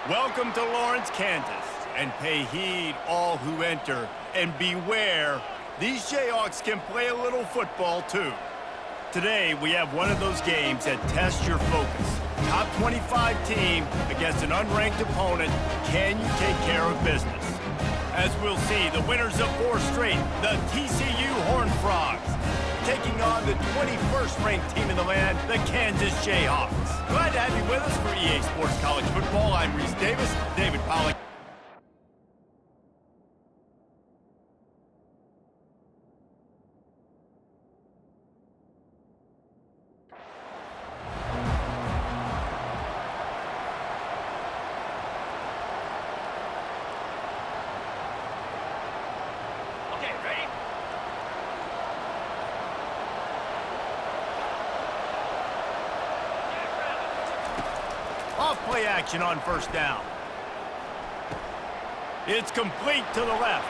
Welcome to Lawrence, Kansas, and pay heed all who enter, and beware, these Jayhawks can play a little football too. Today, we have one of those games that tests your focus. Top 25 team against an unranked opponent, can you take care of business? As we'll see, the winners of 4 straight, the TCU Horned Frogs, taking on the 21st ranked team in the land, the Kansas Jayhawks. Glad to have you with us for EA Sports College Football. I'm Reese Davis, David Pollock. Off-play action on first down. It's complete to the left.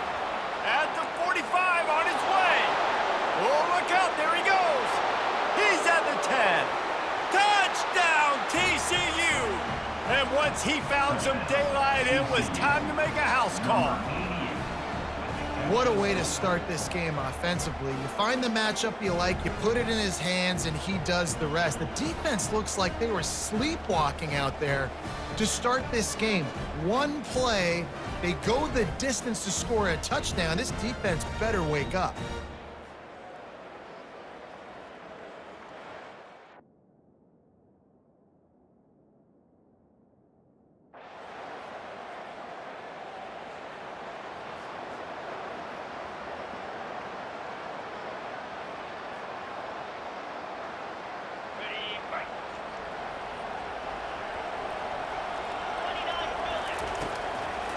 At the 45 on his way. Oh, look out, there he goes. He's at the 10. Touchdown, TCU. And once he found some daylight, it was time to make a house call. What a way to start this game offensively. You find the matchup you like, you put it in his hands, and he does the rest. The defense looks like they were sleepwalking out there to start this game. One play, they go the distance to score a touchdown. This defense better wake up.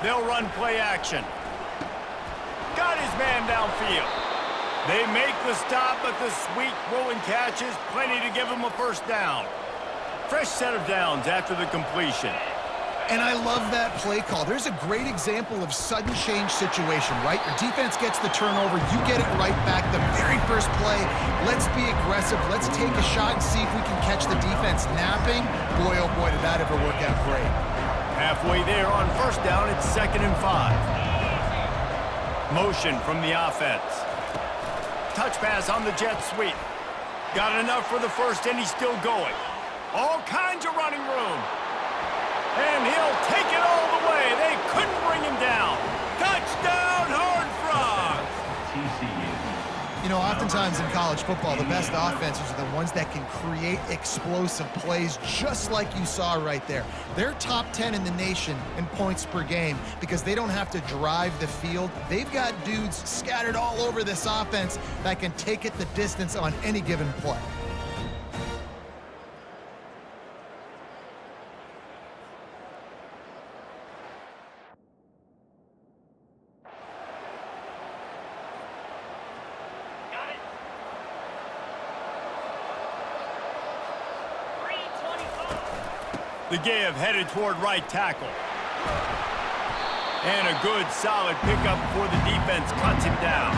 They'll run play action. Got his man downfield. They make the stop, but the sweet throw and catch is plenty to give him a first down. Fresh set of downs after the completion. And I love that play call. There's a great example of sudden change situation, right? Your defense gets the turnover, you get it right back. The very first play, let's be aggressive. Let's take a shot and see if we can catch the defense napping. Boy, oh boy, did that ever work out great. Halfway there on first down, it's 2nd and 5. Motion from the offense. Touch pass on the jet sweep. Got enough for the first, and he's still going. All kinds of running room. And he'll take it all the way. They couldn't bring him down. Touchdown, Horned Frogs! TCU. You know, oftentimes in college football, the best offenses are the ones that can create explosive plays, just like you saw right there. They're top 10 in the nation in points per game because they don't have to drive the field. They've got dudes scattered all over this offense that can take it the distance on any given play. The give headed toward right tackle. And a good, solid pickup before the defense cuts him down.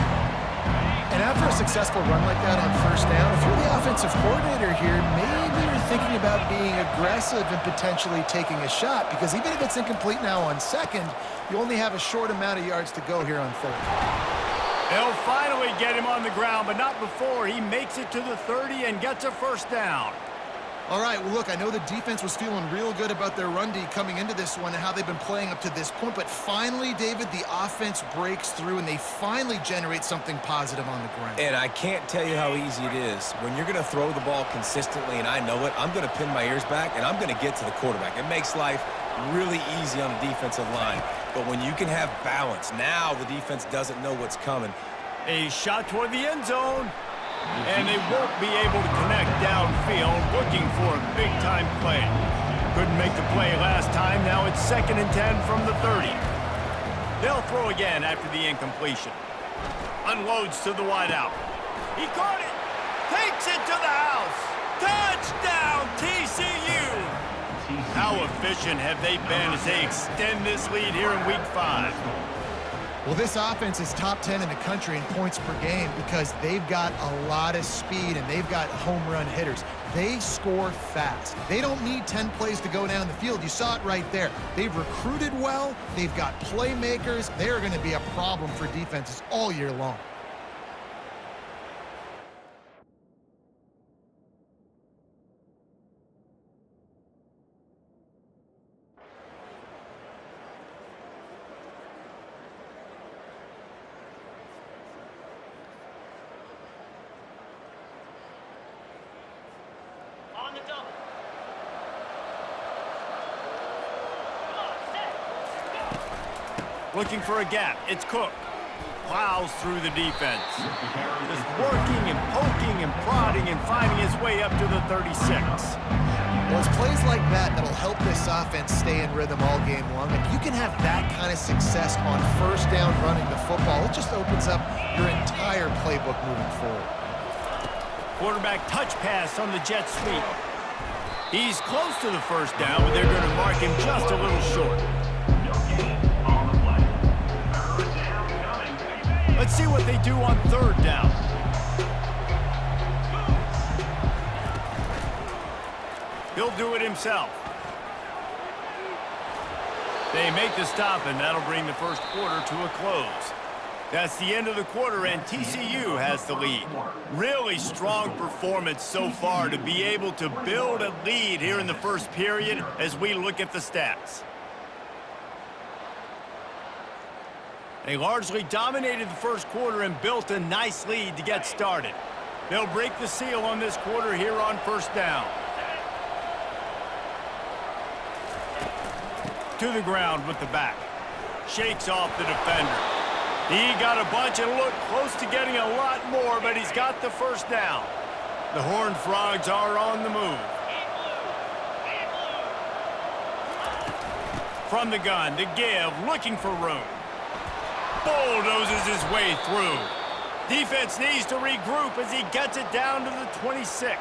And after a successful run like that on first down, if you're the offensive coordinator here, maybe you're thinking about being aggressive and potentially taking a shot, because even if it's incomplete now on second, you only have a short amount of yards to go here on third. They'll finally get him on the ground, but not before he makes it to the 30 and gets a first down. All right, well, look, I know the defense was feeling real good about their run D coming into this one and how they've been playing up to this point, but finally, David, the offense breaks through and they finally generate something positive on the ground. And I can't tell you how easy it is. When you're going to throw the ball consistently, and I know it, I'm going to pin my ears back and I'm going to get to the quarterback. It makes life really easy on the defensive line. But when you can have balance, now the defense doesn't know what's coming. A shot toward the end zone. And they won't be able to connect downfield, looking for a big-time play. Couldn't make the play last time. Now it's 2nd and 10 from the 30. They'll throw again after the incompletion. Unloads to the wideout. He caught it. Takes it to the house. Touchdown, TCU. How efficient have they been as they extend this lead here in Week 5? Well, this offense is top 10 in the country in points per game because they've got a lot of speed and they've got home run hitters. They score fast. They don't need 10 plays to go down the field. You saw it right there. They've recruited well. They've got playmakers. They're going to be a problem for defenses all year long. Looking for a gap. It's Cook. Plows through the defense. Just working and poking and prodding and finding his way up to the 36. Well, it's plays like that that'll help this offense stay in rhythm all game long. If you can have that kind of success on first down running the football, it just opens up your entire playbook moving forward. Quarterback touch pass on the jet sweep. He's close to the first down, but they're going to mark him just a little short. Let's see what they do on third down. He'll do it himself. They make the stop, and that'll bring the first quarter to a close. That's the end of the quarter, and TCU has the lead. Really strong performance so far to be able to build a lead here in the first period as we look at the stats. They largely dominated the first quarter and built a nice lead to get started. They'll break the seal on this quarter here on first down. To the ground with the back. Shakes off the defender. He got a bunch and looked close to getting a lot more, but he's got the first down. The Horned Frogs are on the move. From the gun to give, looking for room. Bulldozes his way through. Defense needs to regroup as he gets it down to the 26.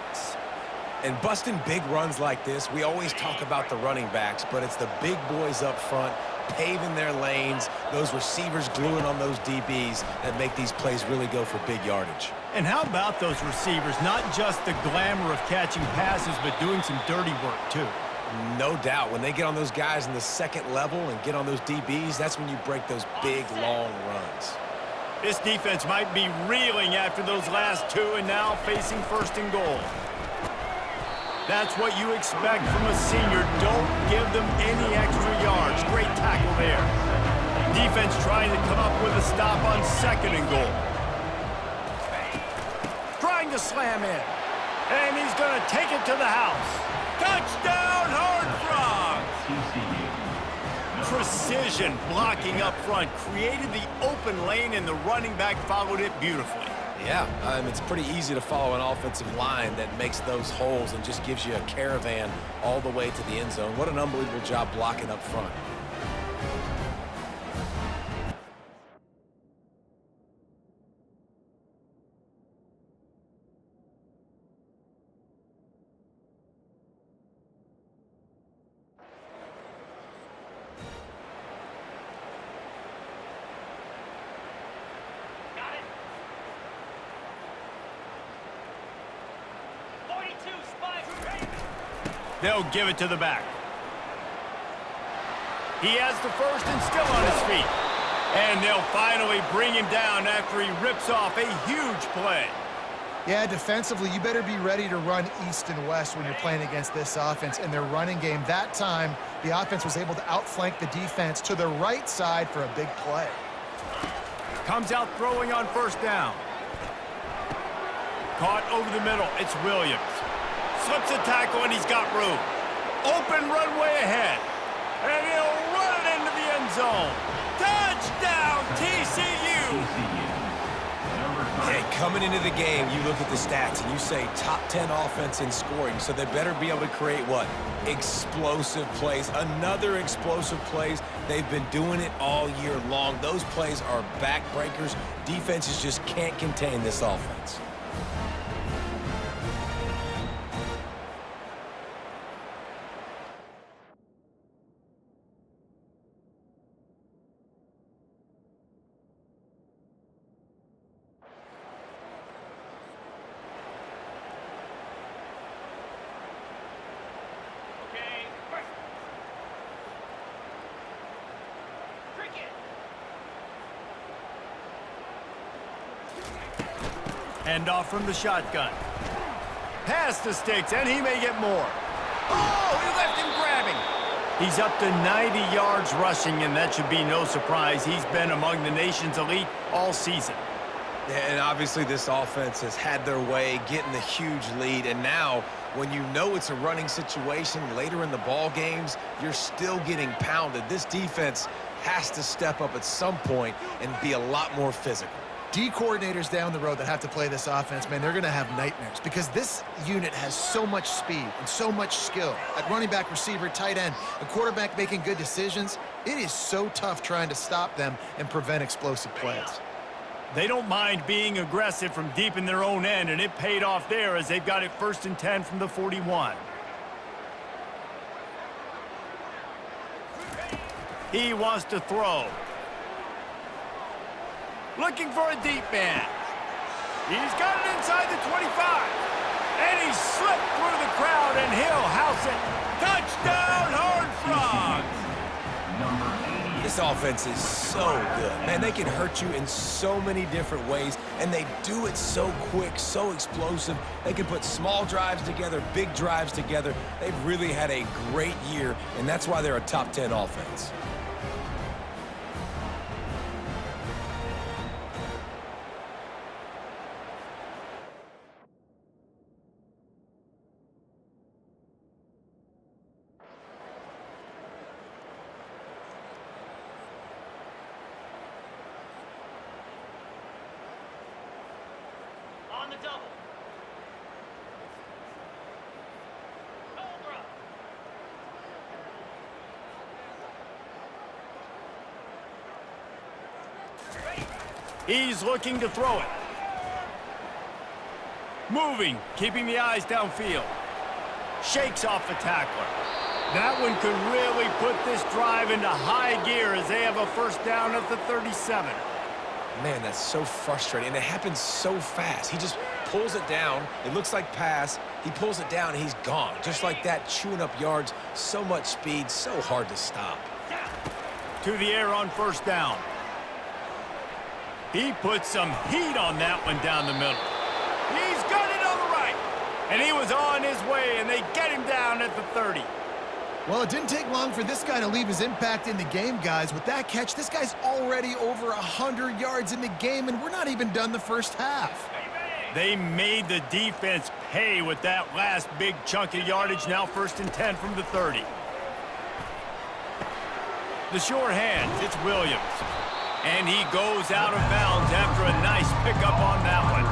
And busting big runs like this, we always talk about the running backs, but it's the big boys up front paving their lanes, those receivers gluing on those DBs that make these plays really go for big yardage. And how about those receivers? Not just the glamour of catching passes, but doing some dirty work too. No doubt. When they get on those guys in the second level and get on those DBs, that's when you break those big, long runs. This defense might be reeling after those last two and now facing first and goal. That's what you expect from a senior. Don't give them any extra yards. Great tackle there. Defense trying to come up with a stop on second and goal. Trying to slam in. And he's going to take it to the house. Touchdown, Horned Frogs! Precision blocking up front created the open lane, and the running back followed it beautifully. Yeah, it's pretty easy to follow an offensive line that makes those holes and just gives you a caravan all the way to the end zone. What an unbelievable job blocking up front. They'll give it to the back. He has the first and still on his feet. And they'll finally bring him down after he rips off a huge play. Yeah, defensively, you better be ready to run east and west when you're playing against this offense and their running game. That time, the offense was able to outflank the defense to the right side for a big play. Comes out throwing on first down. Caught over the middle. It's Williams. Slips a tackle, and he's got room. Open runway ahead. And he'll run it into the end zone. Touchdown, TCU! Hey, coming into the game, you look at the stats, and you say top 10 offense in scoring, so they better be able to create what? Explosive plays. Another explosive plays. They've been doing it all year long. Those plays are backbreakers. Defenses just can't contain this offense. Hand off from the shotgun. Past the sticks, and he may get more. Oh, he left him grabbing. He's up to 90 yards rushing, and that should be no surprise. He's been among the nation's elite all season. Yeah, and obviously this offense has had their way, getting the huge lead, and now when you know it's a running situation later in the ball games, you're still getting pounded. This defense has to step up at some point and be a lot more physical. D coordinators down the road that have to play this offense, man, they're going to have nightmares because this unit has so much speed and so much skill. At running back, receiver, tight end, a quarterback making good decisions, it is so tough trying to stop them and prevent explosive plays. They don't mind being aggressive from deep in their own end, and it paid off there as they've got it 1st and 10 from the 41. He wants to throw. Looking for a deep man. He's got it inside the 25. And he slipped through the crowd, and he'll house it. Touchdown, Horned Frogs! This offense is so good. Man, they can hurt you in so many different ways, and they do it so quick, so explosive. They can put small drives together, big drives together. They've really had a great year, and that's why they're a top 10 offense. On the double. Cobra. He's looking to throw it. Moving, keeping the eyes downfield. Shakes off the tackler. That one could really put this drive into high gear as they have a 1st down at the 37. Man, that's so frustrating, and it happens so fast. He just pulls it down. It looks like pass. He pulls it down, and he's gone. Just like that, chewing up yards. So much speed, so hard to stop. To the air on 1st down. He put some heat on that one down the middle. He's got it on the right. And he was on his way, and they get him down at the 30. Well, it didn't take long for this guy to leave his impact in the game, guys. With that catch, this guy's already over 100 yards in the game, and we're not even done the 1st half. They made the defense pay with that last big chunk of yardage, now 1st and 10 from the 30. The short hands, it's Williams. And he goes out of bounds after a nice pickup on that one.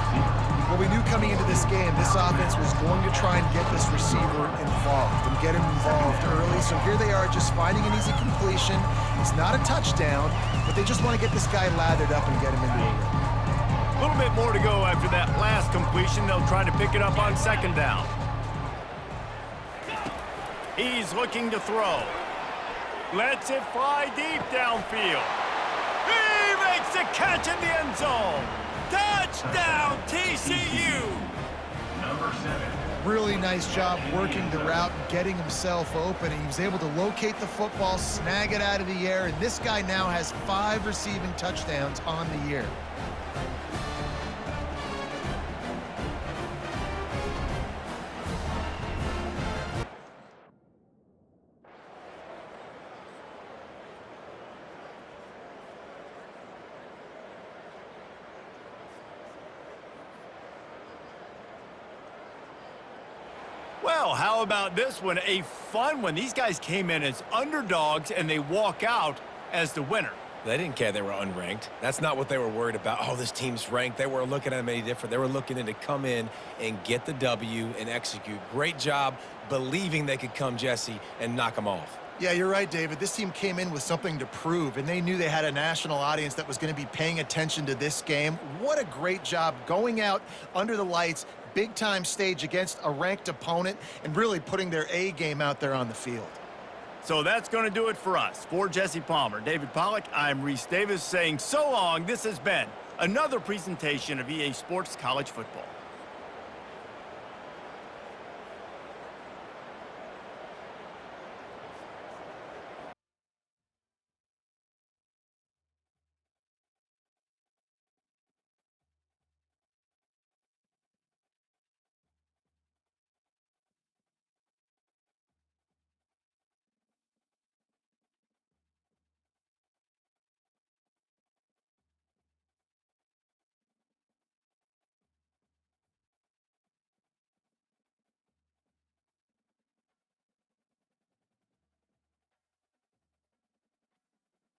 Well, we knew coming into this game, this offense was going to try and get this receiver involved and get him involved early. So here they are just finding an easy completion. It's not a touchdown, but they just want to get this guy lathered up and get him into the ring. A little bit more to go after that last completion. They'll try to pick it up on 2nd down. He's looking to throw. Lets it fly deep downfield. He makes the catch in the end zone. Touchdown, TCU! Number 7. Really nice job working the route and getting himself open. And he was able to locate the football, snag it out of the air, and this guy now has 5 receiving touchdowns on the year. Well, how about this one? A fun one. These guys came in as underdogs, and they walk out as the winner. They didn't care they were unranked. That's not what they were worried about. Oh, this team's ranked. They weren't looking at them any different. They were looking to come in and get the W and execute. Great job believing they could come, Jesse, and knock them off. Yeah, you're right, David. This team came in with something to prove, and they knew they had a national audience that was going to be paying attention to this game. What a great job going out under the lights, big-time stage against a ranked opponent, and really putting their A game out there on the field. So that's going to do it for us. For Jesse Palmer, David Pollack, I'm Reese Davis saying so long. This has been another presentation of EA Sports College Football.